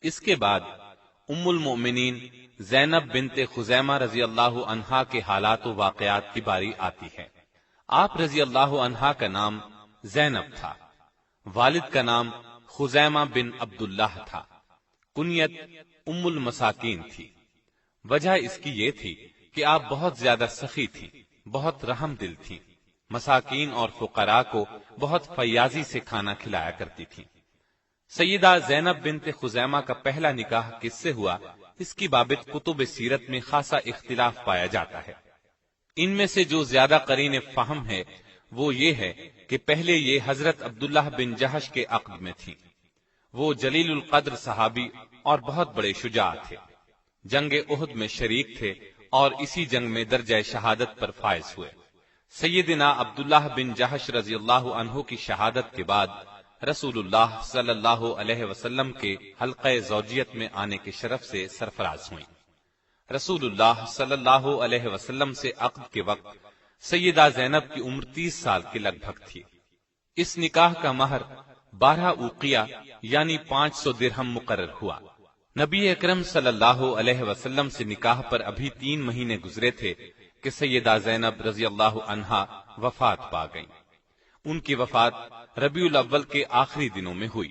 اس کے بعد ام المؤمنین زینب بنت خزیمہ رضی اللہ عنہا کے حالات و واقعات کی باری آتی ہے۔ آپ رضی اللہ عنہا کا نام زینب تھا، والد کا نام خزیمہ بن عبداللہ تھا، کنیت ام المساکین تھی۔ وجہ اس کی یہ تھی کہ آپ بہت زیادہ سخی تھیں، بہت رحم دل تھیں، مساکین اور فقراء کو بہت فیاضی سے کھانا کھلایا کرتی تھیں۔ سیدہ زینب بنت خزیمہ کا پہلا نکاح کس سے ہوا، اس کی بابت کتب سیرت میں خاصا اختلاف پایا جاتا ہے۔ ان میں سے جو زیادہ قرین فہم ہے وہ یہ ہے کہ پہلے یہ حضرت عبداللہ بن جہش کے عقد میں تھی۔ وہ جلیل القدر صحابی اور بہت بڑے شجاع تھے، جنگ احد میں شریک تھے اور اسی جنگ میں درجہ شہادت پر فائز ہوئے۔ سیدنا عبداللہ بن جہش رضی اللہ عنہ کی شہادت کے بعد رسول اللہ صلی اللہ علیہ وسلم کے حلقہ زوجیت میں آنے کے شرف سے سرفراز ہوئیں۔ رسول اللہ صلی اللہ علیہ وسلم سے عقد کے وقت سیدہ زینب کی عمر 30 سال کے لگ بھگ تھی۔ اس نکاح کا مہر 12 اوقیہ یعنی 500 درہم مقرر ہوا۔ نبی اکرم صلی اللہ علیہ وسلم سے نکاح پر ابھی 3 مہینے گزرے تھے کہ سیدہ زینب رضی اللہ عنہا وفات پا گئیں۔ ان کی وفات ربیع الاول کے آخری دنوں میں ہوئی۔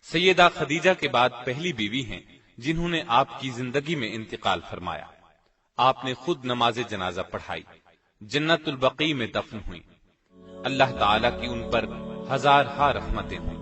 سیدہ خدیجہ کے بعد پہلی بیوی ہیں جنہوں نے آپ کی زندگی میں انتقال فرمایا۔ آپ نے خود نماز جنازہ پڑھائی، جنت البقیع میں دفن ہوئی۔ اللہ تعالیٰ کی ان پر ہزارہا رحمتیں ہوں۔